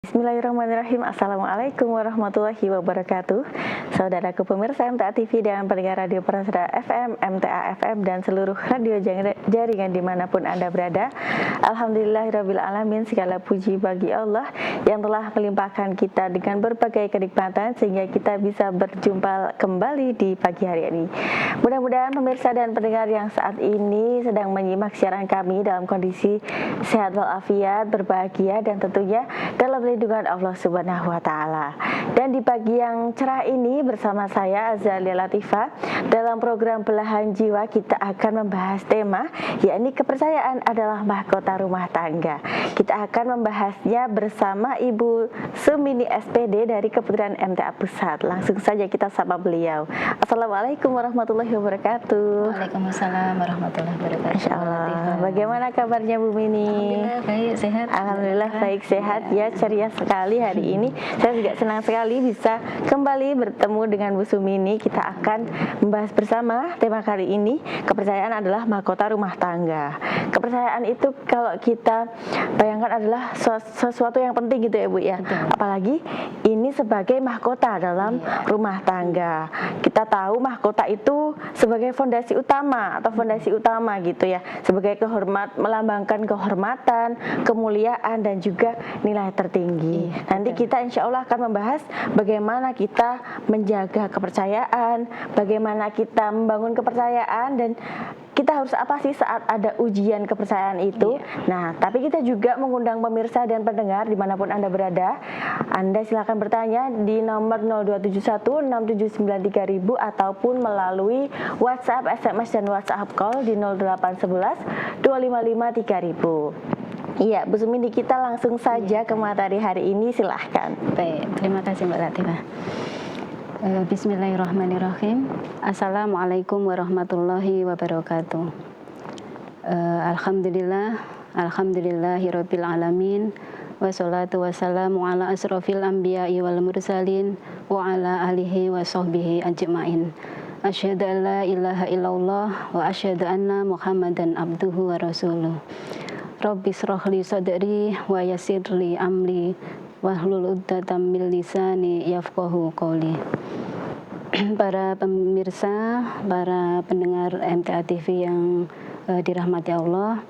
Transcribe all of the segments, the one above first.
Bismillahirrahmanirrahim. Assalamualaikum warahmatullahi wabarakatuh. Saudaraku pemirsa MTA TV dan pendengar radio Prasada FM, MTA FM dan seluruh radio jaringan dimanapun Anda berada. Alhamdulillahirrabbilalamin, segala puji bagi Allah yang telah melimpahkan kita dengan berbagai kenikmatan sehingga kita bisa berjumpa kembali di pagi hari ini. Mudah-mudahan pemirsa dan pendengar yang saat ini sedang menyimak siaran kami dalam kondisi sehat walafiat, berbahagia dan tentunya dalam lindungan Allah Subhanahu wa taala. Dan di pagi yang cerah ini bersama saya Azalia Latifah dalam program Belahan Jiwa kita akan membahas tema yakni kepercayaan adalah mahkota rumah tangga. Kita akan membahasnya bersama Ibu Sumini SPD dari Kementerian MTA Pusat. Langsung saja kita sapa beliau. Assalamualaikum warahmatullahi wabarakatuh. Waalaikumsalam warahmatullahi wabarakatuh. Insyaallah. Bagaimana kabarnya Bu Mini? Alhamdulillah baik, sehat. Alhamdulillah baik, sehat ya, ceria sekali hari ini. Saya juga senang sekali bisa kembali bertemu dengan Bu Sumini. Kita akan membahas bersama tema kali ini, kepercayaan adalah mahkota rumah tangga. Kepercayaan itu kalau kita bayangkan adalah sesuatu yang penting gitu ya Bu ya. Betul. Apalagi ini sebagai mahkota dalam rumah tangga. Kita tahu mahkota itu sebagai fondasi utama atau fondasi utama gitu ya, sebagai melambangkan kehormatan, kemuliaan dan juga nilai tertinggi. Nanti kita insya Allah akan membahas bagaimana kita menjaga kepercayaan, bagaimana kita membangun kepercayaan dan kita harus apa sih saat ada ujian kepercayaan itu. Nah, tapi kita juga mengundang pemirsa dan pendengar dimanapun Anda berada. Anda silakan bertanya di nomor 02716793.000 ataupun melalui WhatsApp, SMS dan WhatsApp call di 0811 255 3000. Iya, Bu Sumini, kita langsung saja ke materi hari ini, silahkan. Baik, terima kasih Mbak Latifah. Bismillahirrahmanirrahim. Assalamualaikum warahmatullahi wabarakatuh. Alhamdulillahirabbil alamin. Wassalatu wassalamu ala asrofil anbiya'i wal mursalin wa ala alihi wa sahbihi ajma'in. Asyhadu an la ilaha illallah wa asyhadu anna Muhammadan abduhu wa rasuluh. Rabbi shrah li sadri wa yassir li amri wahlul 'uqdatam min lisani yafqahu qawli. Para pemirsa, para pendengar MTA TV yang dirahmati Allah,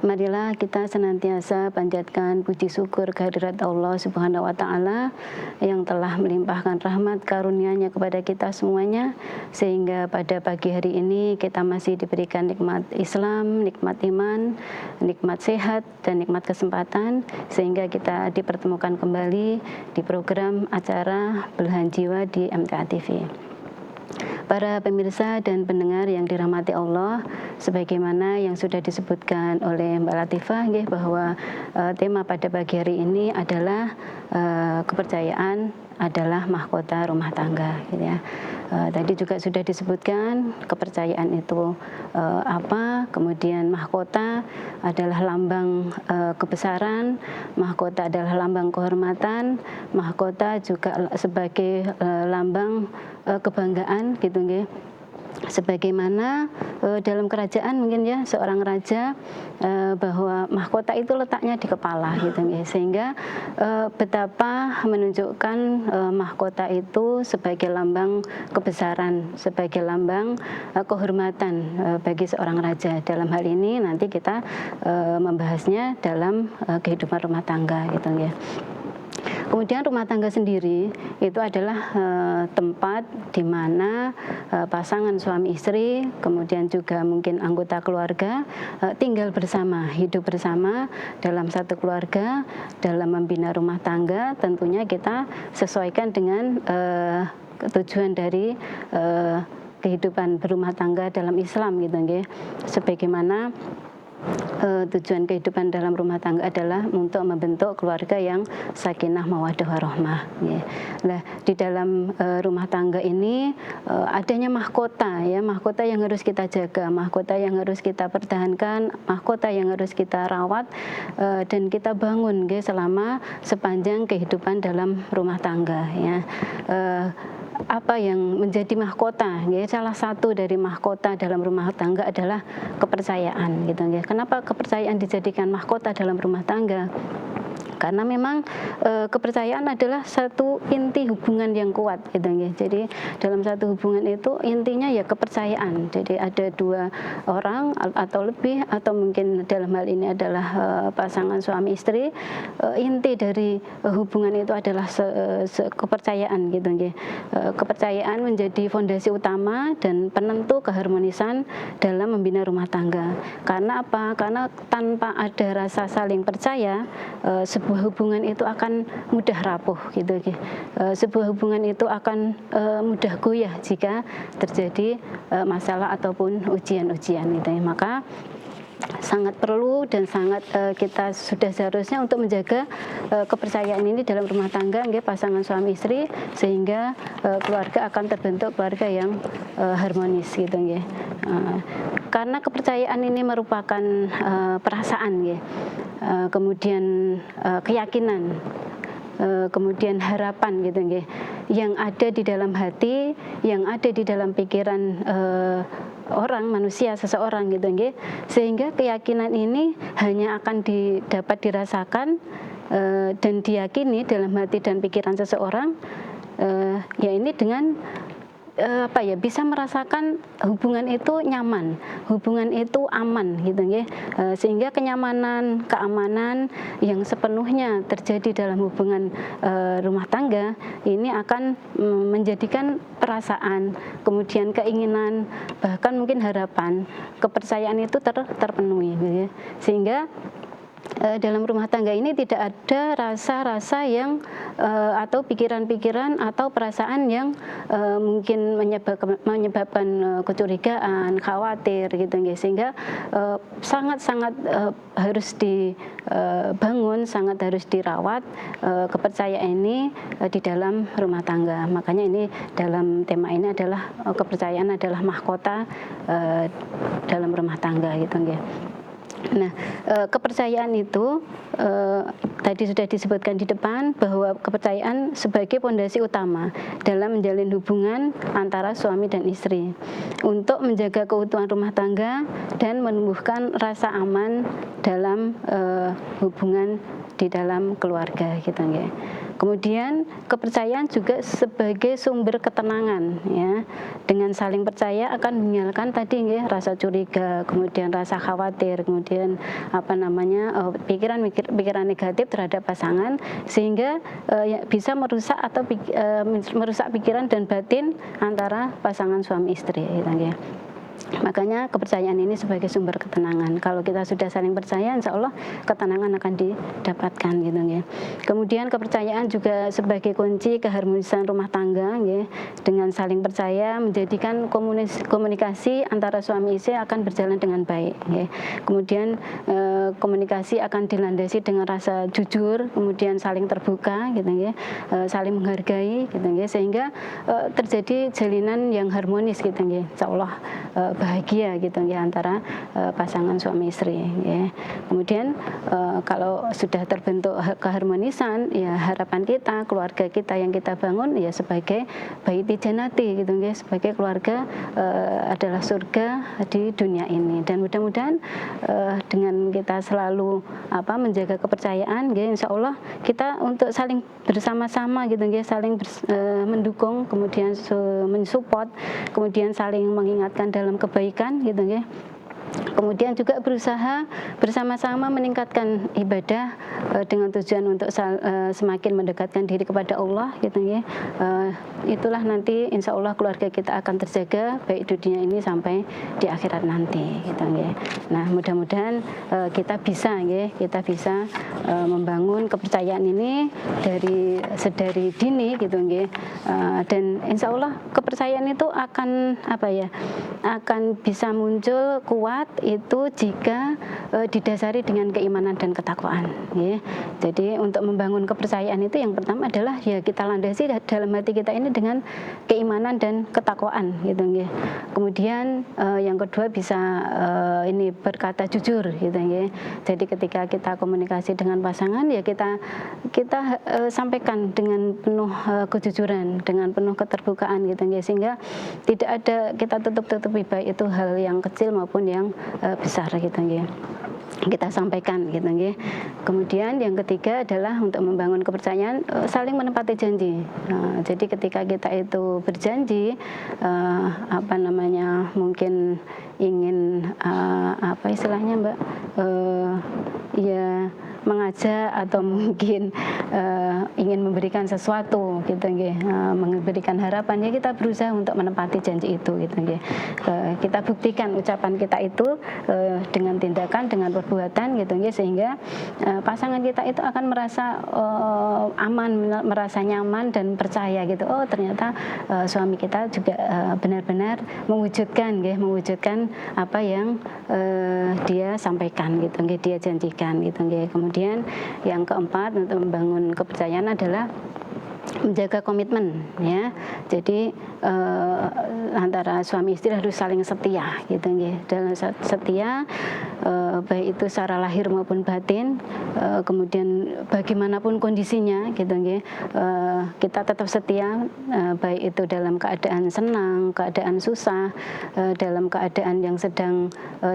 marilah kita senantiasa panjatkan puji syukur kehadirat Allah Subhanahu wa taala yang telah melimpahkan rahmat karunia-Nya kepada kita semuanya sehingga pada pagi hari ini kita masih diberikan nikmat Islam, nikmat iman, nikmat sehat dan nikmat kesempatan sehingga kita dipertemukan kembali di program acara Belahan Jiwa di MTA TV. Para pemirsa dan pendengar yang dirahmati Allah, sebagaimana yang sudah disebutkan oleh Mbak Latifah bahwa tema pada pagi hari ini adalah kepercayaan adalah mahkota rumah tangga gitu ya. Tadi juga sudah disebutkan kepercayaan itu apa, kemudian mahkota adalah lambang kebesaran, mahkota adalah lambang kehormatan, mahkota juga sebagai lambang kebanggaan gitu nggih. Sebagaimana dalam kerajaan mungkin ya seorang raja bahwa mahkota itu letaknya di kepala gitu ya, sehingga betapa menunjukkan mahkota itu sebagai lambang kebesaran, sebagai lambang kehormatan bagi seorang raja. Dalam hal ini nanti kita membahasnya dalam kehidupan rumah tangga gitu ya. Kemudian rumah tangga sendiri itu adalah tempat di mana pasangan suami istri, kemudian juga mungkin anggota keluarga tinggal bersama, hidup bersama dalam satu keluarga, dalam membina rumah tangga. Tentunya kita sesuaikan dengan tujuan dari kehidupan berumah tangga dalam Islam gitu nggih. Sebagaimana tujuan kehidupan dalam rumah tangga adalah untuk membentuk keluarga yang sakinah mawaddah warahmah. Nah, di dalam rumah tangga ini adanya mahkota ya, mahkota yang harus kita jaga, mahkota yang harus kita pertahankan, mahkota yang harus kita rawat dan kita bangun selama sepanjang kehidupan dalam rumah tangga ya. Apa yang menjadi mahkota ya, salah satu dari mahkota dalam rumah tangga adalah kepercayaan gitu ya. Kenapa kepercayaan dijadikan mahkota dalam rumah tangga? Karena memang kepercayaan adalah satu inti hubungan yang kuat gitu nggih. Jadi dalam satu hubungan itu intinya ya kepercayaan. Jadi ada dua orang atau lebih, atau mungkin dalam hal ini adalah pasangan suami istri, inti dari hubungan itu adalah kepercayaan gitu nggih. Kepercayaan menjadi fondasi utama dan penentu keharmonisan dalam membina rumah tangga. Karena apa? Karena tanpa ada rasa saling percaya, sebuah hubungan itu akan mudah rapuh gitu. Sebuah hubungan itu akan mudah goyah jika terjadi masalah ataupun ujian-ujian gitu ya. Maka sangat perlu dan sangat kita sudah seharusnya untuk menjaga kepercayaan ini dalam rumah tangga nggih, pasangan suami istri, sehingga keluarga akan terbentuk keluarga yang harmonis gitu nggih. Karena kepercayaan ini merupakan perasaan nggih. Kemudian keyakinan, kemudian harapan gitu nggih, yang ada di dalam hati, yang ada di dalam pikiran orang, manusia, seseorang gitu nggih. Sehingga keyakinan ini hanya akan dapat dirasakan dan diyakini dalam hati dan pikiran seseorang, ya ini dengan bisa merasakan hubungan itu nyaman, hubungan itu aman gitu nggih. Sehingga kenyamanan, keamanan yang sepenuhnya terjadi dalam hubungan rumah tangga ini akan menjadikan perasaan, kemudian keinginan, bahkan mungkin harapan, kepercayaan itu terpenuhi gitu ya. Sehingga dalam rumah tangga ini tidak ada rasa-rasa yang atau pikiran-pikiran atau perasaan yang mungkin menyebabkan kecurigaan, khawatir gitu nggih. Sehingga sangat-sangat harus dibangun, sangat harus dirawat kepercayaan ini di dalam rumah tangga. Makanya ini dalam tema ini adalah kepercayaan adalah mahkota dalam rumah tangga gitu nggih. Nah, kepercayaan itu tadi sudah disebutkan di depan bahwa kepercayaan sebagai fondasi utama dalam menjalin hubungan antara suami dan istri untuk menjaga keutuhan rumah tangga dan menumbuhkan rasa aman dalam hubungan di dalam keluarga gitu nggih. Kemudian kepercayaan juga sebagai sumber ketenangan ya. Dengan saling percaya akan menghilangkan tadi nggih rasa curiga, kemudian rasa khawatir, kemudian pikiran negatif terhadap pasangan, sehingga bisa merusak atau merusak pikiran dan batin antara pasangan suami istri gitu nggih. Makanya kepercayaan ini sebagai sumber ketenangan. Kalau kita sudah saling percaya, insya Allah ketenangan akan didapatkan gitu ya. Kemudian kepercayaan juga sebagai kunci keharmonisan rumah tangga ya. Dengan saling percaya menjadikan komunikasi antara suami istri akan berjalan dengan baik ya. Kemudian komunikasi akan dilandasi dengan rasa jujur, kemudian saling terbuka gitu ya, saling menghargai gitu ya, sehingga terjadi jalinan yang harmonis gitu ya. Insya Allah bahagia gitu ya antara pasangan suami istri ya. Kemudian kalau sudah terbentuk keharmonisan ya, harapan kita, keluarga kita yang kita bangun ya sebagai baiti janati gitu ya, sebagai keluarga adalah surga di dunia ini. Dan mudah-mudahan dengan kita selalu menjaga kepercayaan ya, insya Allah kita untuk saling bersama-sama gitu ya, saling mendukung, kemudian mensupport, kemudian saling mengingatkan dalam kebaikan gitu ya. Kemudian juga berusaha bersama-sama meningkatkan ibadah dengan tujuan untuk semakin mendekatkan diri kepada Allah gitu ya. Itulah nanti insya Allah keluarga kita akan terjaga baik di dunia ini sampai di akhirat nanti gitu ya. Nah, mudah-mudahan kita bisa membangun kepercayaan ini sedari dini gitu ya. Dan insya Allah kepercayaan itu akan akan bisa muncul kuat itu jika didasari dengan keimanan dan ketakwaan ya. Jadi untuk membangun kepercayaan itu yang pertama adalah ya kita landasi dalam hati kita ini dengan keimanan dan ketakwaan gitu ya. Kemudian yang kedua bisa ini berkata jujur gitu ya. Jadi ketika kita komunikasi dengan pasangan ya kita sampaikan dengan penuh kejujuran, dengan penuh keterbukaan gitu ya, sehingga tidak ada kita tutup-tutupi baik itu hal yang kecil maupun yang besar gitu ya. kita sampaikan gitu nggih. Kemudian yang ketiga adalah untuk membangun kepercayaan, saling menepati janji. Jadi ketika kita itu berjanji apa namanya, mungkin ingin apa istilahnya Mbak, ya mengajak atau mungkin ingin memberikan sesuatu gitu nggih, memberikan harapan, ya kita berusaha untuk menepati janji itu gitu nggih. Kita buktikan ucapan kita itu dengan tindakan, dengan perbuatan gitu nggih, sehingga pasangan kita itu akan merasa aman, merasa nyaman dan percaya gitu. Oh, ternyata suami kita juga benar-benar mewujudkan apa yang dia sampaikan gitu nggih, dia janjikan gitu nggih. Kemudian yang keempat untuk membangun kepercayaan adalah menjaga komitmen, ya. Jadi antara suami istri harus saling setia gitu nggih. Dalam setia baik itu secara lahir maupun batin, kemudian bagaimanapun kondisinya gitu nggih, kita tetap setia, baik itu dalam keadaan senang, keadaan susah, dalam keadaan yang sedang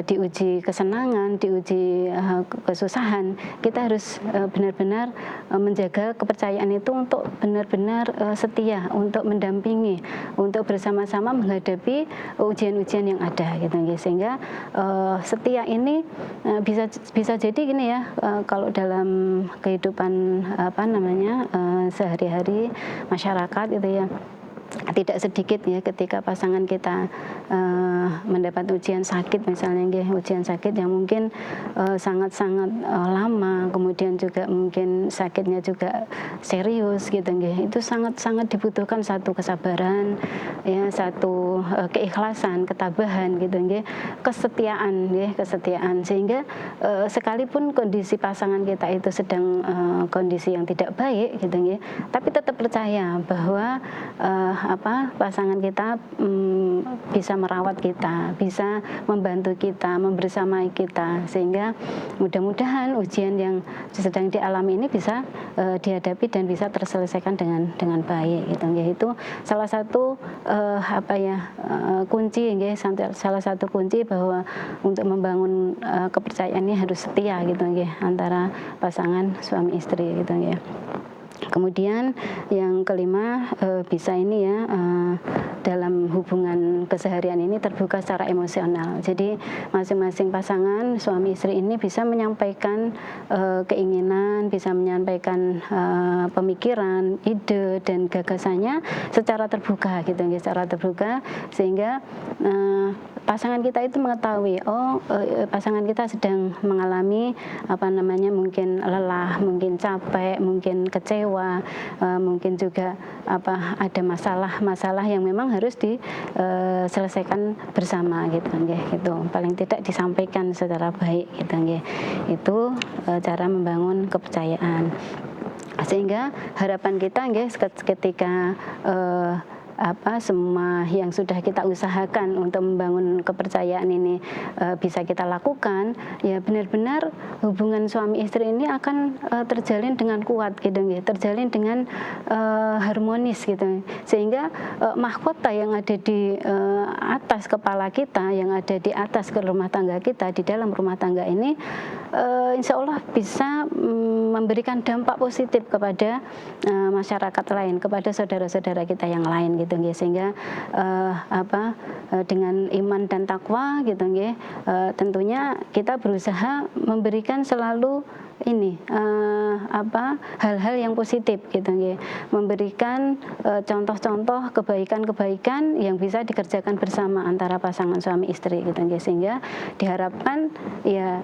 diuji kesenangan, diuji kesusahan. Kita harus benar-benar menjaga kepercayaan itu untuk benar-benar setia, untuk mendampingi, untuk bersama-sama menghadapi ujian-ujian yang ada gitu nggih. Sehingga setia ini bisa jadi gini ya, kalau dalam kehidupan apa namanya sehari-hari masyarakat itu ya, tidak sedikit ya ketika pasangan kita mendapat ujian sakit misalnya nggih, ujian sakit yang mungkin sangat-sangat lama, kemudian juga mungkin sakitnya juga serius gitu nggih. Itu sangat-sangat dibutuhkan satu kesabaran ya, satu keikhlasan, ketabahan gitu nggih, kesetiaan nggih, kesetiaan, sehingga sekalipun kondisi pasangan kita itu sedang kondisi yang tidak baik gitu nggih, tapi tetap percaya bahwa pasangan kita bisa merawat kita, bisa membantu kita, membersamai kita, sehingga mudah-mudahan ujian yang sedang dialami ini bisa dihadapi dan bisa terselesaikan dengan baik gitu nggih. Itu salah satu kunci nggih, salah satu kunci bahwa untuk membangun kepercayaan ini harus setia gitu nggih antara pasangan suami istri gitu nggih. Kemudian yang kelima, bisa ini ya, dalam hubungan keseharian ini terbuka secara emosional. Jadi masing-masing pasangan suami istri ini bisa menyampaikan keinginan, bisa menyampaikan pemikiran, ide dan gagasannya secara terbuka gitu, secara terbuka, sehingga pasangan kita itu mengetahui, pasangan kita sedang mengalami mungkin lelah, mungkin capek, mungkin kecewa, mungkin juga ada masalah yang memang harus diselesaikan bersama gitu nggih. Gitu. Paling tidak disampaikan secara baik gitu nggih. Itu cara membangun kepercayaan. Sehingga harapan kita nggih ketika semua yang sudah kita usahakan untuk membangun kepercayaan ini bisa kita lakukan, ya benar-benar hubungan suami istri ini akan terjalin dengan kuat gitu, terjalin dengan harmonis gitu, sehingga mahkota yang ada di atas kepala kita, yang ada di atas ke rumah tangga kita, di dalam rumah tangga ini insya Allah bisa memberikan dampak positif kepada masyarakat lain, kepada saudara-saudara kita yang lain gitu nggih, sehingga dengan iman dan takwa gitu nggih, tentunya kita berusaha memberikan selalu ini hal-hal yang positif gitu nggih, memberikan contoh-contoh kebaikan-kebaikan yang bisa dikerjakan bersama antara pasangan suami istri gitu nggih, sehingga diharapkan ya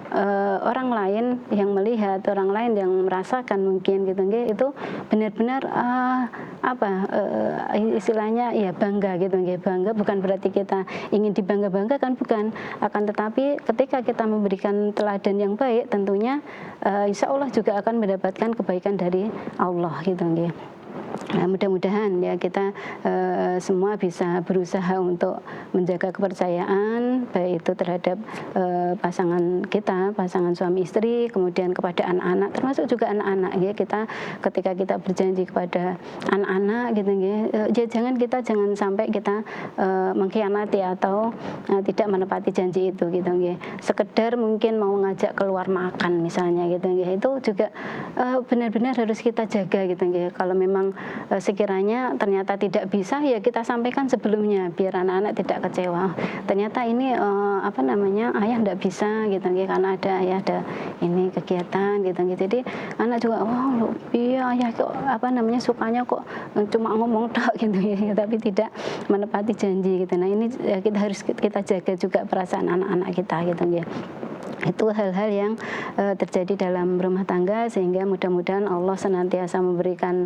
orang lain yang melihat, orang lain yang merasakan mungkin gitu nggih, itu benar-benar istilahnya ya bangga gitu nggih. Bangga bukan berarti kita ingin dibangga-banggakan, bukan, akan tetapi ketika kita memberikan teladan yang baik, tentunya insya Allah juga akan mendapatkan kebaikan dari Allah gitu nggih. mudah-mudahan ya kita semua bisa berusaha untuk menjaga kepercayaan baik itu terhadap pasangan kita, pasangan suami istri, kemudian kepada anak-anak, termasuk juga anak-anak ya. Kita ketika kita berjanji kepada anak-anak gitu ya, jangan sampai kita mengkhianati atau tidak menepati janji itu gitu ya. Sekedar mungkin mau ngajak keluar makan misalnya gitu ya, itu juga benar-benar harus kita jaga gitu ya. Kalau memang sekiranya ternyata tidak bisa, ya kita sampaikan sebelumnya biar anak-anak tidak kecewa. Ternyata ini ayah tidak bisa gitu ya, karena ada ini kegiatan gitu ya. Jadi anak juga iya ayah kok sukanya kok cuma ngomong tok gitu ya, tapi tidak menepati janji gitu. Nah ini kita harus kita jaga juga perasaan anak-anak kita gitu ya. Itu hal-hal yang terjadi dalam rumah tangga, sehingga mudah-mudahan Allah senantiasa memberikan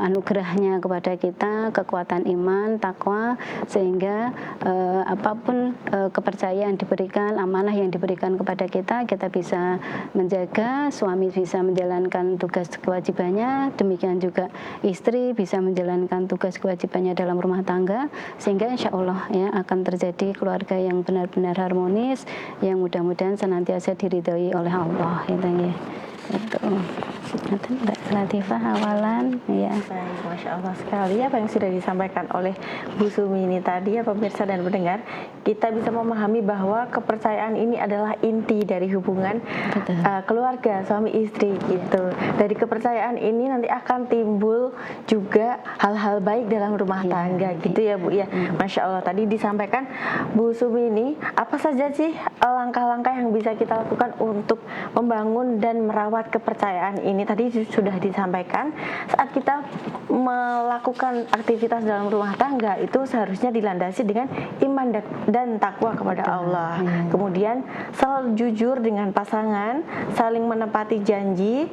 anugerahnya kepada kita, kekuatan iman, takwa, sehingga apapun kepercayaan diberikan, amanah yang diberikan kepada kita, kita bisa menjaga, suami bisa menjalankan tugas kewajibannya, demikian juga istri bisa menjalankan tugas kewajibannya dalam rumah tangga, sehingga insya Allah ya akan terjadi keluarga yang benar-benar harmonis, yang mudah-mudahan senantiasa diridhoi oleh Allah gitu ya. Itu Mbak Latifah awalan ya. Baik, Masya Allah sekali apa yang sudah disampaikan oleh Bu Sumi ini tadi ya, pemirsa dan pendengar. Kita bisa memahami bahwa kepercayaan ini adalah inti dari hubungan keluarga suami istri gitu. Dari kepercayaan ini nanti akan timbul juga hal-hal baik dalam rumah tangga gitu ya Bu ya. Masya Allah, tadi disampaikan Bu Sumi ini apa saja sih langkah-langkah yang bisa kita lakukan untuk membangun dan merawat kepercayaan ini. Tadi sudah disampaikan, saat kita melakukan aktivitas dalam rumah tangga itu seharusnya dilandasi dengan iman dan takwa kepada Allah. Kemudian selalu jujur dengan pasangan, saling menepati janji,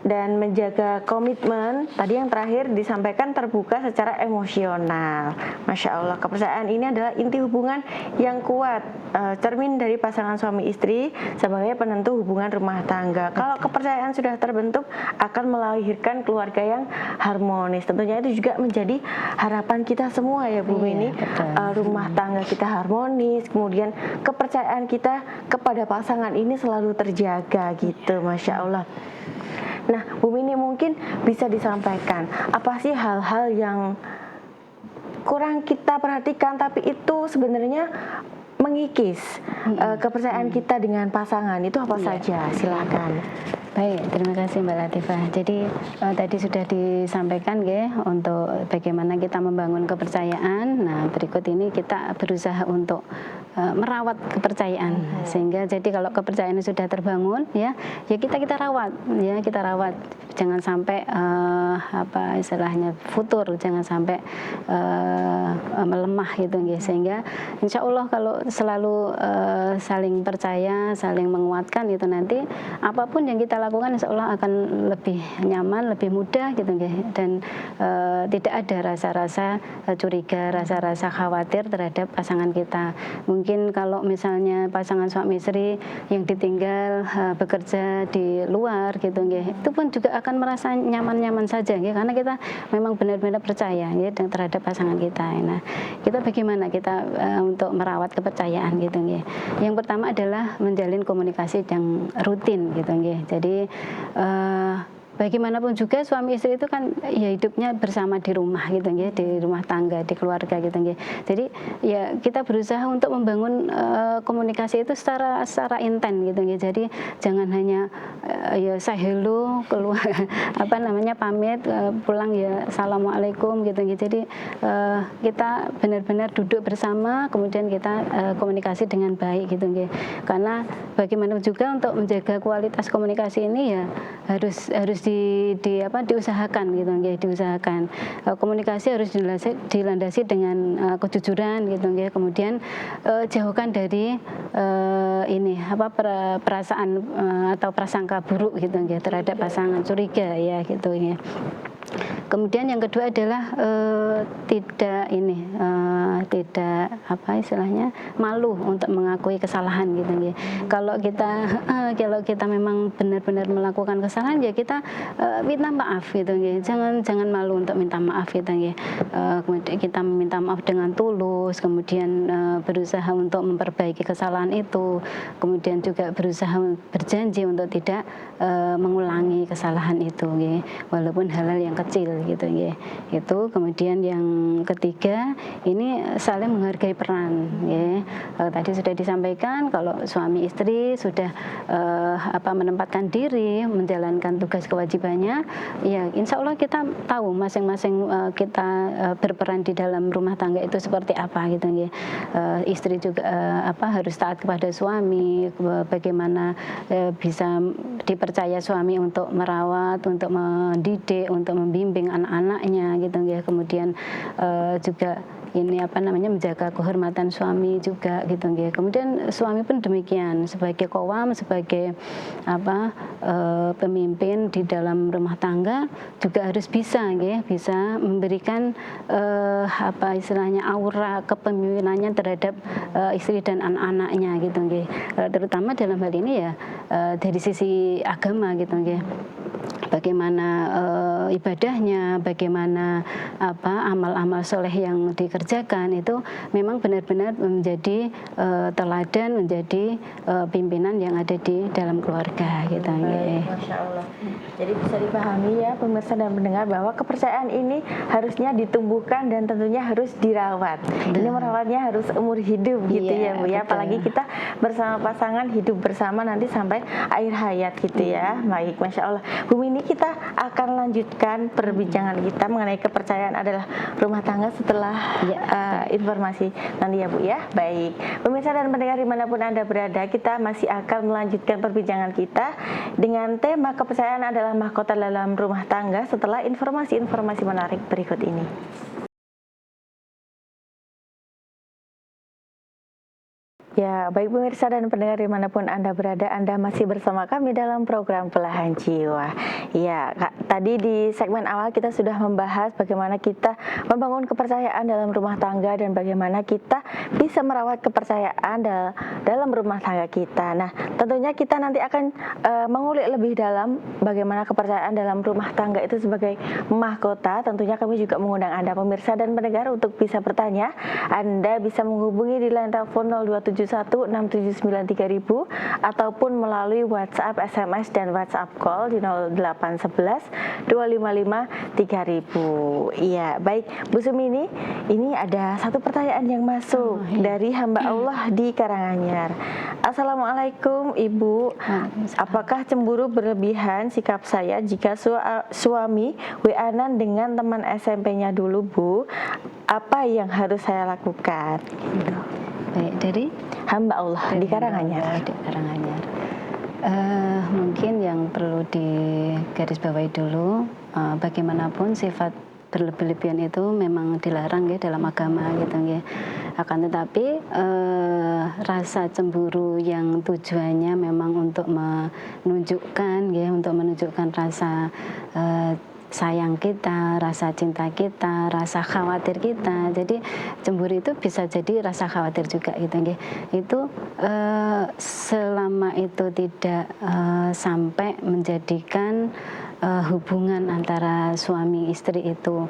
dan menjaga komitmen. Tadi yang terakhir disampaikan terbuka secara emosional. Masya Allah, kepercayaan ini adalah inti hubungan yang kuat, cermin dari pasangan suami istri sebagai penentu hubungan rumah tangga. Kalau kepercayaan sudah terbentuk, akan melahirkan keluarga yang harmonis. Tentunya itu juga menjadi harapan kita semua ya Bu Mini. Rumah tangga kita harmonis, kemudian kepercayaan kita kepada pasangan ini selalu terjaga gitu. Masya Allah. Nah, Bu Mini mungkin bisa disampaikan apa sih hal-hal yang kurang kita perhatikan tapi itu sebenarnya mengikis kepercayaan kita dengan pasangan, itu apa saja? Silakan. Baik, terima kasih Mbak Latifah. Jadi tadi sudah disampaikan ya untuk bagaimana kita membangun kepercayaan. Nah, berikut ini kita berusaha untuk merawat kepercayaan, sehingga jadi kalau kepercayaan sudah terbangun ya kita rawat ya, kita rawat, jangan sampai istilahnya futur, jangan sampai melemah gitu ya. Sehingga insya Allah kalau selalu saling percaya, saling menguatkan itu, nanti apapun yang kita lakukan insya Allah akan lebih nyaman, lebih mudah gitu ya. Dan tidak ada rasa-rasa curiga, rasa-rasa khawatir terhadap pasangan kita. Mungkin kalau misalnya pasangan suami istri yang ditinggal bekerja di luar gitu ya, itu pun juga akan merasa nyaman-nyaman saja ya, karena kita memang benar-benar percaya ya terhadap pasangan kita. Nah, kita bagaimana kita untuk merawat kepercayaan gitu ya. Yang pertama adalah menjalin komunikasi yang rutin gitu ya. Jadi bagaimanapun juga suami istri itu kan ya hidupnya bersama di rumah gitu ya, di rumah tangga, di keluarga gitu ya. Jadi ya kita berusaha untuk membangun komunikasi itu secara intens gitu ya. Jadi jangan hanya ya say hello keluar pamit pulang ya assalamualaikum gitu ya. Jadi kita benar-benar duduk bersama, kemudian kita komunikasi dengan baik gitu ya. Karena bagaimanapun juga untuk menjaga kualitas komunikasi ini ya harus diusahakan gitu ya, diusahakan. Komunikasi harus dilandasi dengan kejujuran gitu ya. Kemudian jauhkan dari perasaan atau prasangka buruk gitu ya terhadap pasangan, curiga ya gitu ya. Kemudian yang kedua adalah tidak apa istilahnya malu untuk mengakui kesalahan gitu ya. Kalau kita memang benar-benar melakukan kesalahan ya kita minta maaf gitu ya. Jangan malu untuk minta maaf gitu ya. Kemudian kita meminta maaf dengan tulus, kemudian berusaha untuk memperbaiki kesalahan itu, kemudian juga berusaha berjanji untuk tidak mengulangi kesalahan itu ya. Walaupun hal-hal yang kecil gitu ya. Itu kemudian yang ketiga ini saling menghargai peran ya. Tadi sudah disampaikan kalau suami istri sudah menempatkan diri menjalankan tugas kewajibannya ya insya Allah kita tahu masing-masing kita berperan di dalam rumah tangga itu seperti apa gitu ya. Istri juga harus taat kepada suami, bagaimana bisa dipercaya suami untuk merawat, untuk mendidik, untuk membimbing anak-anaknya gitu ya. Kemudian juga menjaga kehormatan suami juga gitu ya. Kemudian suami pun demikian sebagai qawwam, sebagai pemimpin di dalam rumah tangga juga harus bisa memberikan aura kepemimpinannya terhadap istri dan anak-anaknya gitu ya. Terutama dalam hal ini ya dari sisi agama gitu ya. Bagaimana ibadahnya, bagaimana amal-amal soleh yang dikerjakan itu memang benar-benar menjadi teladan, menjadi pimpinan yang ada di dalam keluarga gitu. Masya Allah. Jadi bisa dipahami ya pemirsa dan pendengar bahwa kepercayaan ini harusnya ditumbuhkan dan tentunya harus dirawat. Ini merawatnya harus umur hidup gitu ya Bu ya. Apalagi kita bersama pasangan hidup bersama nanti sampai akhir hayat gitu ya. Baik, Masya Allah. Bu Mini, kita akan lanjutkan perbincangan kita mengenai kepercayaan adalah rumah tangga setelah informasi nanti ya Bu ya. Baik, pemirsa dan pendengar dimanapun Anda berada, kita masih akan melanjutkan perbincangan kita dengan tema kepercayaan adalah mahkota dalam rumah tangga setelah informasi-informasi menarik berikut ini. Ya, baik pemirsa dan pendengar dimanapun Anda berada, Anda masih bersama kami dalam program Belahan Jiwa. Ya, tadi di segmen awal kita sudah membahas bagaimana kita membangun kepercayaan dalam rumah tangga dan bagaimana kita bisa merawat kepercayaan dalam rumah tangga kita. Nah, tentunya kita nanti akan mengulik lebih dalam bagaimana kepercayaan dalam rumah tangga itu sebagai mahkota. Tentunya kami juga mengundang Anda pemirsa dan pendengar untuk bisa bertanya. Anda bisa menghubungi di line telepon 02716793000 ataupun melalui WhatsApp, SMS dan WhatsApp call di 0811 255 3000. Iya, baik Bu Sumini, ini ada satu pertanyaan yang masuk dari hamba Allah di Karanganyar. Assalamualaikum Ibu. Apakah cemburu berlebihan sikap saya jika suami WA-an dengan teman SMP-nya dulu Bu? Apa yang harus saya lakukan? Baik, dari hamba Allah di Karanganyar. Mungkin yang perlu digarisbawahi dulu, bagaimanapun sifat berlebihan itu memang dilarang ya dalam agama gitu ya. Akan tetapi rasa cemburu yang tujuannya memang untuk menunjukkan rasa sayang kita, rasa cinta kita, rasa khawatir kita. Jadi cemburu itu bisa jadi rasa khawatir juga gitu nggih. Itu selama itu tidak sampai menjadikan hubungan antara suami istri itu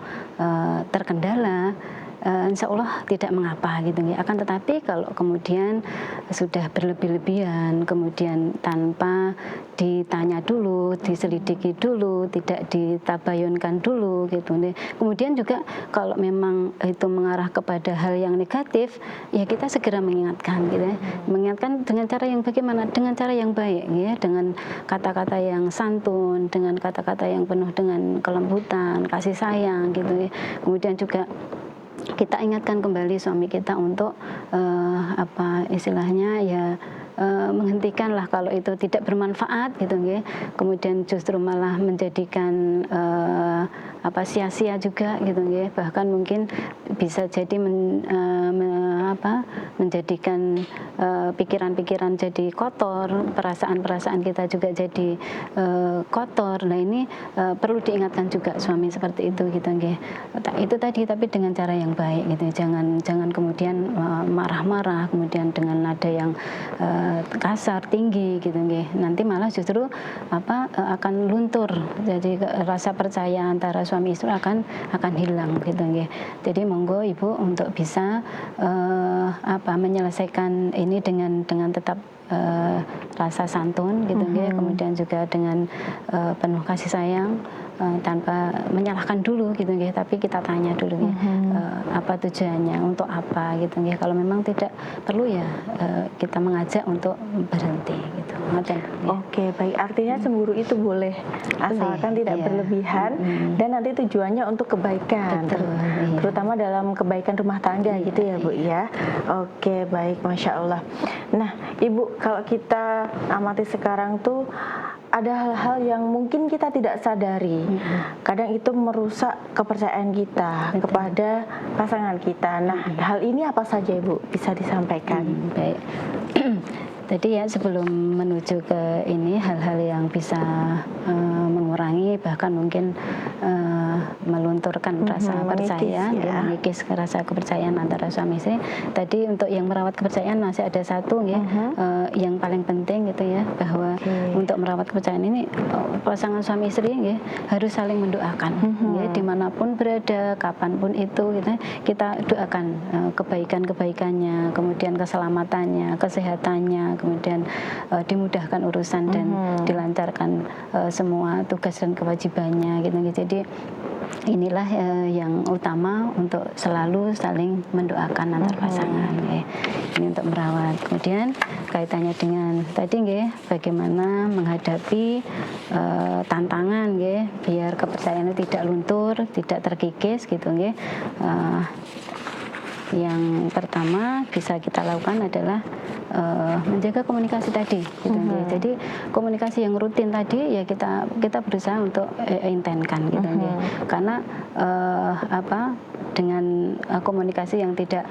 terkendala, insya Allah tidak mengapa gitu ya. Akan tetapi kalau kemudian sudah berlebih-lebihan, kemudian tanpa ditanya dulu, diselidiki dulu, tidak ditabayunkan dulu gitu. Kemudian juga kalau memang itu mengarah kepada hal yang negatif, ya kita segera mengingatkan gitu ya. Mengingatkan dengan cara yang bagaimana? Dengan cara yang baik ya, dengan kata-kata yang santun, dengan kata-kata yang penuh dengan kelembutan, kasih sayang gitu ya. Kemudian juga kita ingatkan kembali suami kita untuk menghentikan lah kalau itu tidak bermanfaat gitu nggih. Kemudian justru malah menjadikan sia-sia juga gitu nggih. Bahkan mungkin bisa jadi menjadikan pikiran-pikiran jadi kotor, perasaan-perasaan kita juga jadi kotor. Nah ini perlu diingatkan juga suami seperti itu gitu nggih. Itu tadi, tapi dengan cara yang baik gitu. Jangan kemudian marah-marah, kemudian dengan nada yang kasar, tinggi gitu nggih. Nanti malah justru akan luntur. Jadi rasa percaya antara suami istri akan hilang gitu nggih. Jadi monggo Ibu untuk bisa menyelesaikan ini dengan tetap rasa santun gitu nggih. Kemudian juga dengan penuh kasih sayang, tanpa menyalahkan dulu gitu nggih, tapi kita tanya dulu ya, apa tujuannya, untuk apa gitu nggih. Kalau memang tidak perlu ya kita mengajak untuk berhenti gitu. Oke, baik. Artinya cemburu itu boleh asalkan tidak berlebihan dan nanti tujuannya untuk kebaikan. Betul, iya. Terutama dalam kebaikan rumah tangga gitu ya, Bu ya. Oke, baik, Masya Allah. Nah, Ibu, kalau kita amati sekarang tuh ada hal-hal yang mungkin kita tidak sadari. Kadang itu merusak kepercayaan kita kepada pasangan kita. Nah, hal ini apa saja Ibu bisa disampaikan? Baik. Tadi ya sebelum menuju ke ini hal-hal yang bisa mengurangi bahkan mungkin melunturkan rasa percaya, mengikis rasa kepercayaan antara suami istri. Tadi untuk yang merawat kepercayaan masih ada satu ya, yang paling penting gitu ya, bahwa untuk merawat kepercayaan ini pasangan suami istri ya, harus saling mendoakan ya, dimanapun berada, kapanpun itu gitu, kita doakan kebaikan-kebaikannya, kemudian keselamatannya, kesehatannya, kemudian dimudahkan urusan dan dilancarkan semua tugas dan kewajibannya gitu. Jadi inilah yang utama untuk selalu saling mendoakan antar pasangan ya. Ini untuk merawat. Kemudian kaitannya dengan tadi nggih, bagaimana menghadapi tantangan nggih biar kepercayaannya tidak luntur, tidak terkikis gitu nggih. Yang pertama bisa kita lakukan adalah menjaga komunikasi tadi gitu ya. Jadi komunikasi yang rutin tadi ya kita berusaha untuk intenskan gitu ya. Karena dengan komunikasi yang tidak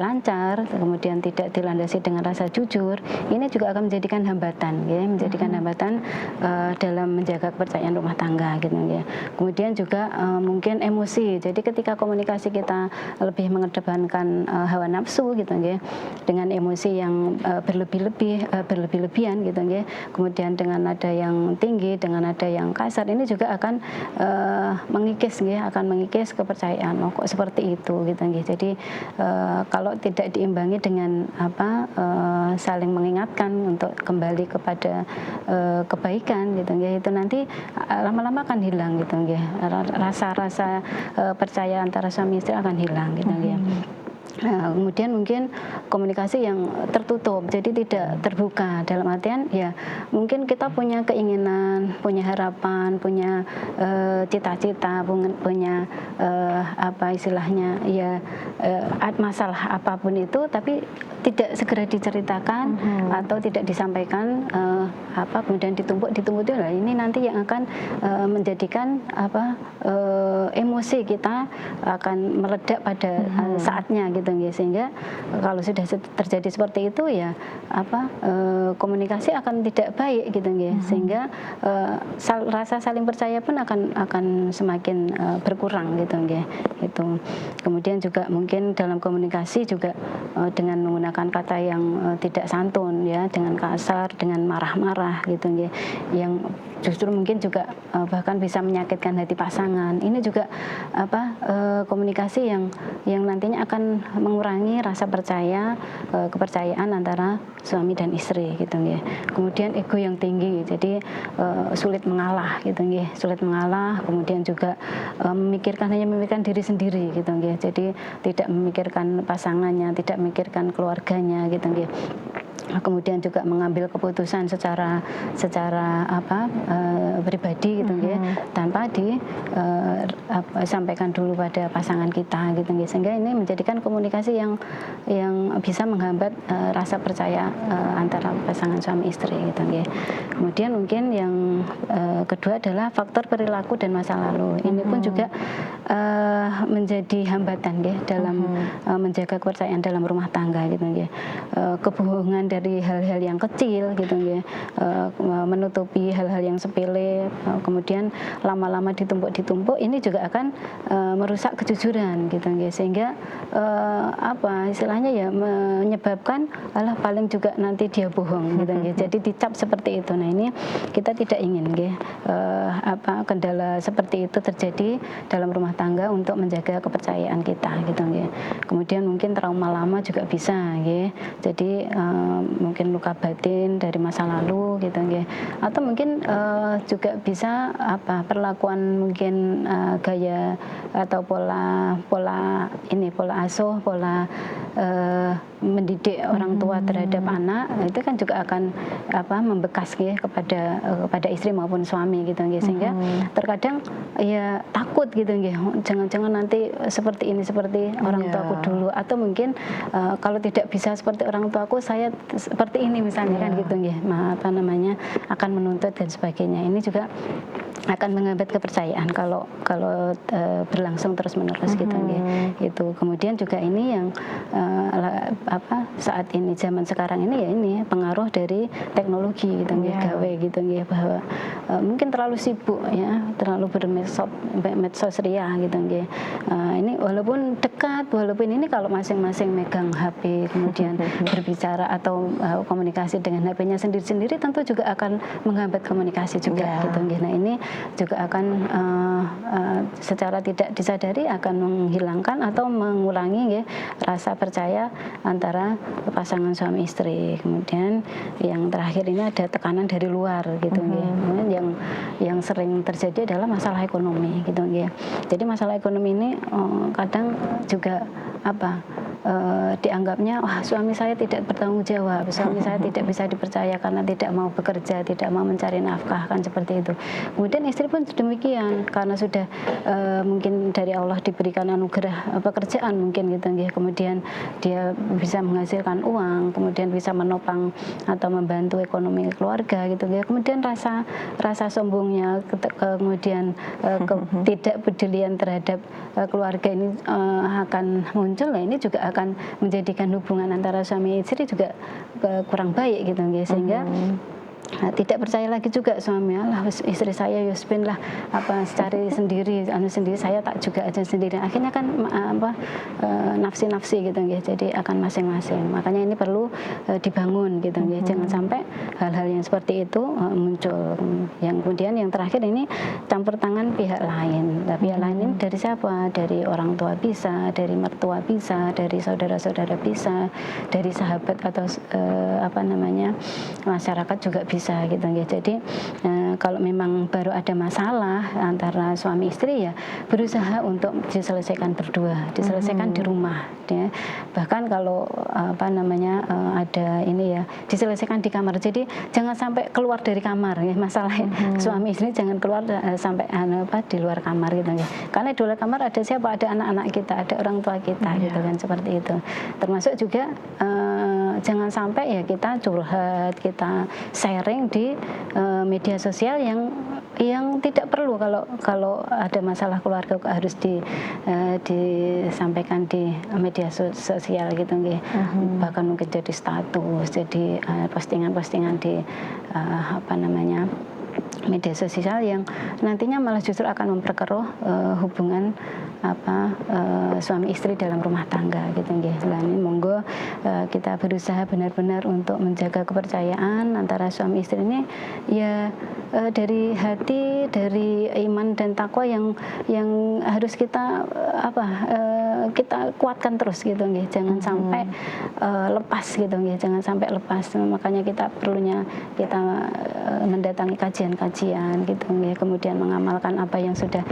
lancar, kemudian tidak dilandasi dengan rasa jujur, ini juga akan menjadikan hambatan ya, menjadikan hambatan dalam menjaga kepercayaan rumah tangga gitu ya. Kemudian juga mungkin emosi. Jadi ketika komunikasi kita lebih mengedepankan hawa nafsu gitu ya, dengan emosi yang berlebih-lebihan gitu ya, kemudian dengan nada yang tinggi, dengan nada yang kasar, ini juga akan mengikis ya, akan mengikis kepercayaan. Oh, kok seperti itu gitu ya. Jadi kalau tidak diimbangi dengan saling mengingatkan untuk kembali kepada kebaikan gitu ya, itu nanti lama-lama akan hilang gitu ya. Rasa-rasa percaya antara suami istri akan hilang gitu ya. Nah, kemudian mungkin komunikasi yang tertutup, jadi tidak terbuka, dalam artian ya mungkin kita punya keinginan, punya harapan, punya cita-cita, punya istilahnya ya masalah apapun itu, tapi tidak segera diceritakan atau tidak disampaikan, kemudian ditumpuk itu lah, ini nanti yang akan menjadikan emosi kita akan meledak pada saatnya gitu ya. Sehingga kalau sudah terjadi seperti itu ya komunikasi akan tidak baik gitu ya. Sehingga rasa saling percaya pun akan semakin berkurang gitu ya. Itu. Kemudian juga mungkin dalam komunikasi juga dengan menggunakan kata yang tidak santun ya, dengan kasar, dengan marah-marah gitu ya, yang justru mungkin juga bahkan bisa menyakitkan hati pasangan. Ini juga komunikasi yang nantinya akan mengurangi rasa percaya, kepercayaan antara suami dan istri gitu ya. Kemudian ego yang tinggi, jadi sulit mengalah gitu ya, sulit mengalah. Kemudian juga hanya memikirkan diri sendiri gitu ya. Jadi tidak memikirkan pasangannya, tidak memikirkan keluarganya gitu ya. kemudian juga mengambil keputusan secara pribadi gitu nggih, tanpa sampaikan dulu pada pasangan kita gitu nggih, sehingga ini menjadikan komunikasi yang bisa menghambat rasa percaya antara pasangan suami istri gitu nggih. Kemudian mungkin yang kedua adalah faktor perilaku dan masa lalu. Ini pun juga menjadi hambatan nggih dalam menjaga kepercayaan dalam rumah tangga gitu nggih. Kebohongan dari hal-hal yang kecil gitu nggih, menutupi hal-hal yang sepele, kemudian lama-lama ditumpuk ini juga akan merusak kejujuran gitu nggih, sehingga istilahnya ya menyebabkan paling juga nanti dia bohong gitu nggih. Jadi dicap seperti itu. Nah, ini kita tidak ingin nggih kendala seperti itu terjadi dalam rumah tangga untuk menjaga kepercayaan kita gitu nggih. Kemudian mungkin trauma lama juga bisa nggih. Jadi mungkin luka batin dari masa lalu gitu nggih. Atau mungkin juga bisa perlakuan mungkin gaya atau pola asuh, pola mendidik orang tua terhadap anak, itu kan juga akan membekas nggih kepada istri maupun suami gitu nggih, sehingga terkadang ya takut gitu nggih, jangan-jangan nanti seperti ini seperti orang tuaku dulu, atau mungkin kalau tidak bisa seperti orang tuaku saya seperti ini misalnya kan gitu nggih, akan menuntut dan sebagainya. Ini juga akan menghambat kepercayaan kalau berlangsung terus-menerus gitu nggih. Itu kemudian juga ini yang saat ini zaman sekarang ini ya ini pengaruh dari teknologi gitu nggih, gawe gitu nggih, bahwa mungkin terlalu sibuk ya, terlalu medsos ria gitu nggih. Ini walaupun dekat, walaupun ini kalau masing-masing megang HP kemudian berbicara atau komunikasi dengan HP-nya sendiri-sendiri, tentu juga akan menghambat komunikasi juga gitu nggih. Nah, ini juga akan secara tidak disadari akan menghilangkan atau mengurangi ya rasa percaya antara pasangan suami istri. Kemudian yang terakhir ini ada tekanan dari luar gitu ya. Yang sering terjadi adalah masalah ekonomi gitu ya. Jadi masalah ekonomi ini kadang juga dianggapnya suami saya tidak bertanggung jawab, suami saya tidak bisa dipercaya karena tidak mau bekerja, tidak mau mencari nafkah, kan seperti itu. Kemudian istri pun demikian, karena sudah mungkin dari Allah diberikan anugerah pekerjaan mungkin gitu nggih, kemudian dia bisa menghasilkan uang, kemudian bisa menopang atau membantu ekonomi keluarga gitu nggih. Kemudian rasa sombongnya, kemudian ketidakpedulian terhadap keluarga ini akan muncul. Nah, ini juga akan menjadikan hubungan antara suami istri juga kurang baik gitu nggih, sehingga tidak percaya lagi juga suami, istri saya Yusbin lah cari sendiri saya tak juga aja sendiri, akhirnya kan nafsi gitu nggih, jadi akan masing-masing. Makanya ini perlu dibangun gitu nggih, jangan sampai hal-hal yang seperti itu muncul. Yang kemudian yang terakhir ini campur tangan pihak lain. Nah, pihak lain ini dari siapa? Dari orang tua bisa, dari mertua bisa, dari saudara-saudara bisa, dari sahabat atau masyarakat juga bisa gitu ya. Jadi kalau memang baru ada masalah antara suami istri, ya berusaha untuk diselesaikan berdua, diselesaikan di rumah ya. Bahkan kalau ada ini ya, diselesaikan di kamar. Jadi jangan sampai keluar dari kamar ya, masalah suami istri jangan keluar sampai di luar kamar gitu ya. Karena di luar kamar ada siapa? Ada anak-anak kita, ada orang tua kita gitu kan, seperti itu. Termasuk juga jangan sampai ya kita curhat, kita sharing di media sosial yang tidak perlu. Kalau ada masalah keluarga harus disampaikan di media sosial gitu nggih. Bahkan mungkin jadi status, jadi postingan-postingan di media sosial yang nantinya malah justru akan memperkeruh hubungan suami istri dalam rumah tangga gitu nggih. Nah, ini monggo kita berusaha benar-benar untuk menjaga kepercayaan antara suami istri ini ya dari hati, dari iman dan takwa yang harus kita kita kuatkan terus gitu nggih. Jangan sampai lepas gitu nggih, jangan sampai lepas. Makanya kita perlunya kita mendatangi kajian-kajian kajian gitu nggih, kemudian mengamalkan apa yang sudah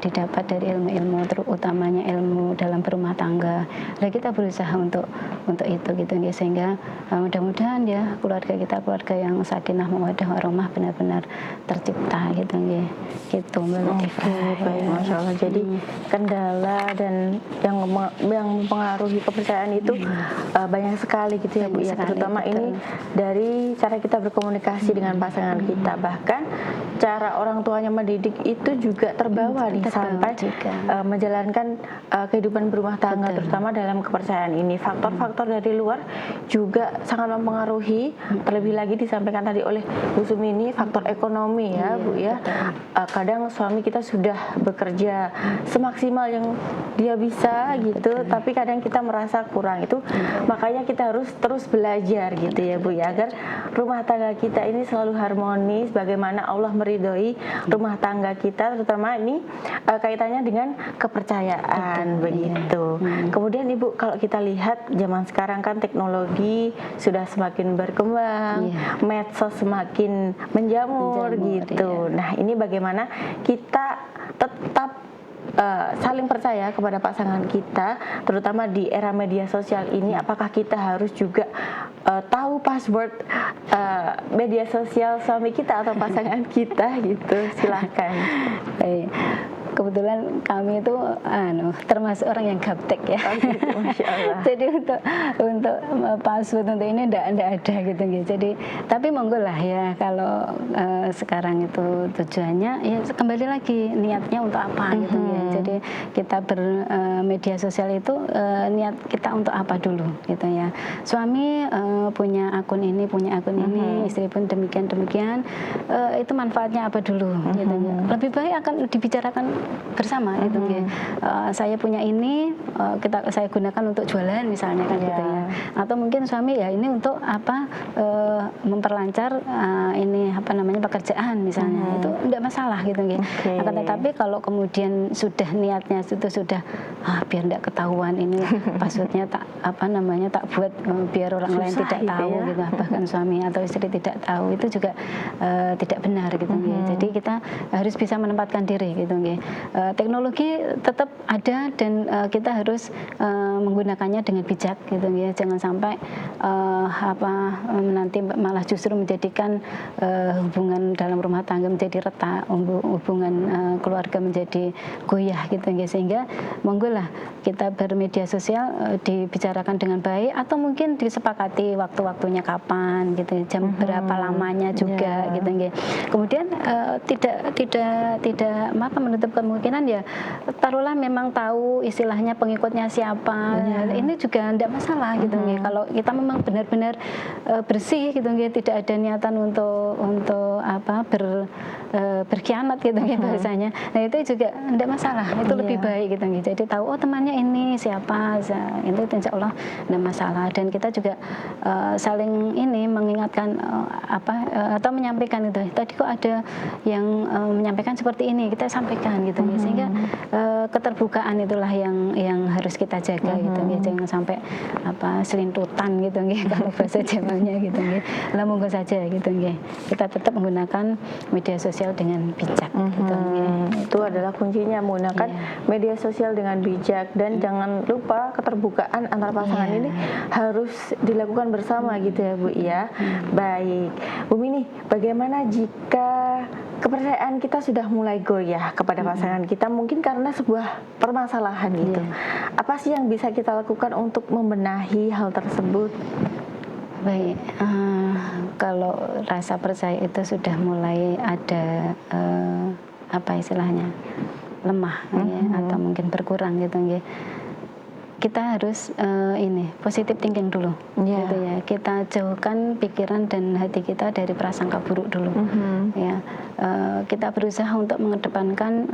didapat dari ilmu-ilmu, terutamanya ilmu dalam berumah tangga. Nah, kita berusaha untuk itu gitu nggih, sehingga mudah-mudahan ya keluarga kita keluarga yang sakinah mawaddah warahmah benar-benar tercipta gitu nggih. Gitu Mbak Latifah. Baik, Masya Allah. Jadi kendala dan yang mempengaruhi kepercayaan itu banyak sekali gitu ya Bu ya, terutama ini dari cara kita berkomunikasi dengan pasangan kita, bahkan cara orang tuanya mendidik itu juga terbawa nih sampai menjalankan kehidupan berumah tangga, terutama dalam kepercayaan ini. Faktor-faktor dari luar juga sangat mempengaruhi, terlebih lagi disampaikan tadi oleh Bu Sumini, faktor ekonomi ya Bu ya. Kadang suami kita sudah bekerja semaksimal yang dia bisa gitu, tapi kadang kita merasa kurang. Itu makanya kita harus terus belajar gitu ya Bu ya, agar rumah tangga kita ini selalu harmonis, bagaimana Allah meridhoi rumah tangga kita, terutama ini kaitannya dengan kepercayaan begitu. Kemudian Ibu, kalau kita lihat zaman sekarang kan teknologi sudah semakin berkembang, medsos semakin menjamur gitu. Nah, ini bagaimana kita tetap saling percaya kepada pasangan kita, terutama di era media sosial ini. Apakah kita harus juga tahu password media sosial suami kita atau pasangan kita gitu? Silahkan. Baik. Kebetulan kami itu termasuk orang yang gaptek ya. Masya Allah. Jadi untuk password untuk ini enggak ada gitu gitu. Jadi tapi monggo lah ya, kalau sekarang itu tujuannya ya kembali lagi niatnya untuk apa gitu ya. Jadi kita bermedia sosial itu niat kita untuk apa dulu gitu ya. Suami punya akun ini, istri pun demikian itu manfaatnya apa dulu gitu ya. Lebih baik akan dibicarakan bersama gitu nggih. Saya punya ini, saya gunakan untuk jualan misalnya kan gitu ya. Atau mungkin suami ya ini untuk apa, memperlancar ini apa namanya pekerjaan misalnya. Itu enggak masalah gitu nggih. Akan tetapi kalau kemudian sudah niatnya itu sudah biar enggak ketahuan ini passwordnya tak buat biar orang lain tidak tahu ya, gitu. Bahkan suami atau istri tidak tahu, itu juga tidak benar gitu nggih. Jadi kita harus bisa menempatkan diri gitu nggih. Teknologi tetap ada dan kita harus menggunakannya dengan bijak gitu ya. Jangan sampai nanti malah justru menjadikan hubungan dalam rumah tangga menjadi retak, hubungan keluarga menjadi goyah gitu ya. Sehingga monggo lah kita bermedia sosial dibicarakan dengan baik, atau mungkin disepakati waktu-waktunya kapan gitu, jam berapa lamanya juga gitu ya. Kemudian tidak menutup kemungkinan ya, taruhlah memang tahu istilahnya pengikutnya siapa, ini juga tidak masalah gitu nggih. Kalau kita memang benar-benar bersih gitu nggih, tidak ada niatan untuk berkhianat gitu nggih bahasanya. Nah, itu juga tidak masalah, itu lebih baik gitu nggih. Jadi tahu temannya ini siapa, itu insya Allah tidak masalah. Dan kita juga saling ini mengingatkan atau menyampaikan itu. Tadi kok ada yang menyampaikan seperti ini, kita sampaikan gitu nggih. Sehingga keterbukaan itulah yang harus kita jaga gitu nggih. Jangan sampai selintutan gitu nggih kalau bahasa Jawanya gitu nggih. Lah monggo saja gitu nggih. Kita tetap menggunakan media sosial dengan bijak gitu nggih. Itu adalah kuncinya, menggunakan media sosial dengan bijak, dan jangan lupa keterbukaan antar pasangan ini harus dilakukan bersama gitu ya Bu ya. Baik. Bu Mini, bagaimana jika kepercayaan kita sudah mulai goyah kepada pasangan kita, mungkin karena sebuah permasalahan gitu. Apa sih yang bisa kita lakukan untuk membenahi hal tersebut? Baik, kalau rasa percaya itu sudah mulai ada istilahnya lemah ya, atau mungkin berkurang gitu ya. Kita harus positive thinking dulu, gitu ya. Kita jauhkan pikiran dan hati kita dari prasangka buruk dulu, ya. Kita berusaha untuk mengedepankan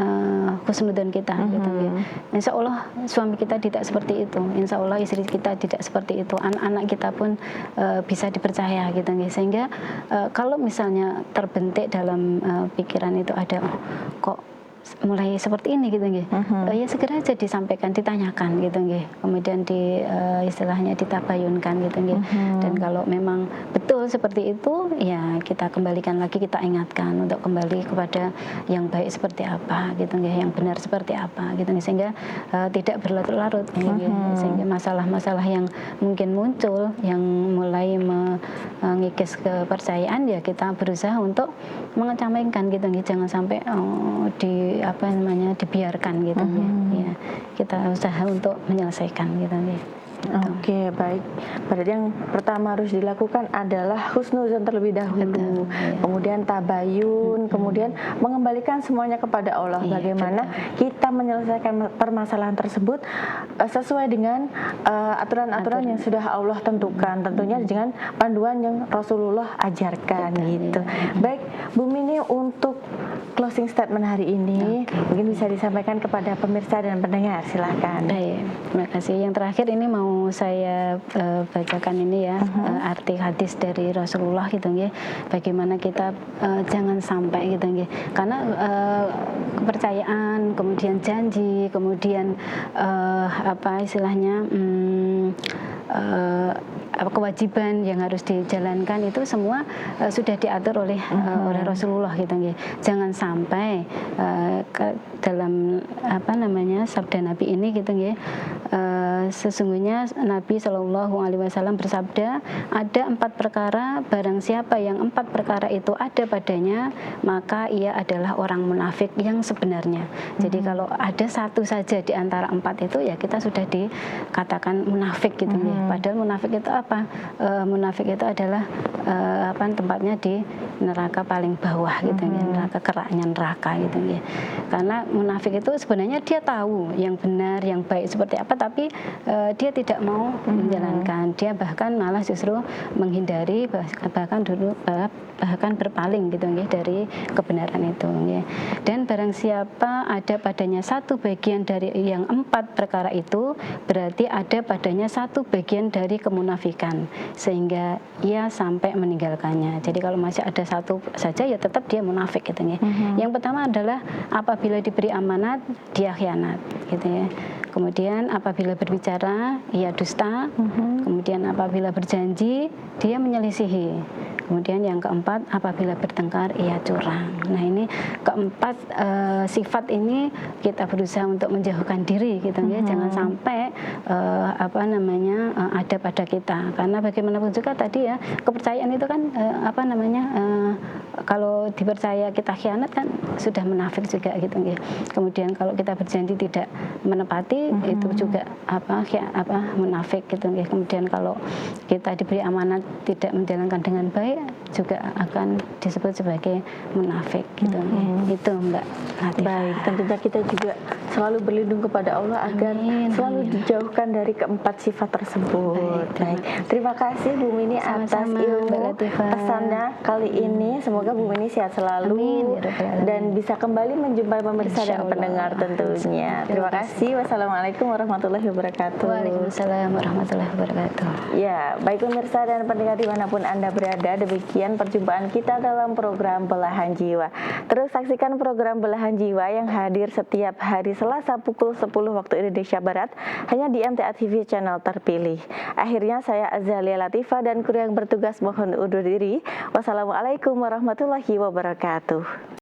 husnudzon kita, gitu ya. Insya Allah suami kita tidak seperti itu, insya Allah istri kita tidak seperti itu, anak-anak kita pun bisa dipercaya, gitu ya. Sehingga kalau misalnya terbentik dalam pikiran itu ada kok mulai seperti ini gitu nggih. Ya segera aja disampaikan, ditanyakan gitu nggih. Kemudian istilahnya ditabayunkan gitu nggih. Dan kalau memang betul muncul seperti itu, ya kita kembalikan lagi, kita ingatkan untuk kembali kepada yang baik seperti apa gitu nggih, yang benar seperti apa gitu nggih, sehingga tidak berlarut-larut nggih. Sehingga masalah-masalah yang mungkin muncul yang mulai mengikis kepercayaan, ya kita berusaha untuk mengesampingkan gitu nggih, jangan sampai dibiarkan gitu nggih. Ya, kita usaha untuk menyelesaikan gitu nggih. Oke, baik. Berarti yang pertama harus dilakukan adalah husnuzon terlebih dahulu, kemudian tabayun, kemudian mengembalikan semuanya kepada Allah. Bagaimana kita menyelesaikan permasalahan tersebut sesuai dengan aturan-aturan yang sudah Allah tentukan, tentunya dengan panduan yang Rasulullah ajarkan gitu. Baik, Bu Mini, untuk closing statement hari ini mungkin bisa disampaikan kepada pemirsa dan pendengar, silahkan. Baik, terima kasih. Yang terakhir ini mau saya bacakan ini ya, arti hadis dari Rasulullah gitu nggih. Bagaimana kita jangan sampai gitu nggih. Karena kepercayaan, kemudian janji, kemudian kewajiban yang harus dijalankan itu semua sudah diatur oleh Rasulullah gitu nggih. Jangan sampai dalam sabda Nabi ini gitu nggih. Sesungguhnya Nabi Shallallahu Alaihi Wasallam bersabda, ada 4 perkara, barang siapa yang 4 perkara itu ada padanya, maka ia adalah orang munafik yang sebenarnya. Jadi kalau ada satu saja di antara 4 itu, ya kita sudah dikatakan munafik gitu ya. Padahal munafik itu apa? Munafik itu adalah tempatnya di neraka paling bawah gitu ya, neraka, keraknya neraka gitu ya. Karena munafik itu sebenarnya dia tahu yang benar, yang baik seperti apa, tapi dia tidak mau menjalankan. Dia bahkan malah justru menghindari, bahkan berpaling gitu ya dari kebenaran itu ya. Dan barang siapa ada padanya satu bagian dari yang 4 perkara itu, berarti ada padanya satu bagian dari kemunafikan, sehingga ia sampai meninggalkannya. Jadi kalau masih ada satu saja, ya tetap dia munafik gitu ya. Yang pertama adalah apabila diberi amanat dia khianat gitu ya. Kemudian apabila berbicara ia dusta. Kemudian apabila berjanji dia menyelisihi. Kemudian yang keempat, apabila bertengkar ia curang. Nah, ini keempat sifat ini kita berusaha untuk menjauhkan diri gitu ya. Jangan sampai ada pada kita. Karena bagaimanapun juga tadi ya, kepercayaan itu kan kalau dipercaya kita khianat kan sudah munafik juga gitu ya. Kemudian kalau kita berjanji tidak menepati, itu juga munafik gitu ya. Kemudian kalau kita diberi amanat tidak menjalankan dengan baik, juga akan disebut sebagai munafik gitu ya. Itu Mbak Latifah. Baik, tentunya kita juga selalu berlindung kepada Allah agar selalu dijauhkan dari keempat sifat tersebut. Baik, terima kasih Bu Mini atas ilmu pesannya kali ini. Semoga Bu Mini sehat selalu dan bisa kembali menjumpai pemirsa dan pendengar tentunya. Terima kasih. Wassalamualaikum warahmatullahi wabarakatuh. Waalaikumsalam warahmatullahi wabarakatuh. Ya, baik pemirsa dan pendengar dimanapun Anda berada, demikian perjumpaan kita dalam program Belahan Jiwa. Terus saksikan program Belahan Jiwa yang hadir setiap hari Selasa pukul 10 waktu Indonesia Barat hanya di MTA TV channel terpilih. Akhirnya saya Azalia Latifah dan kru yang bertugas mohon undur diri. Wassalamualaikum warahmatullahi wabarakatuh.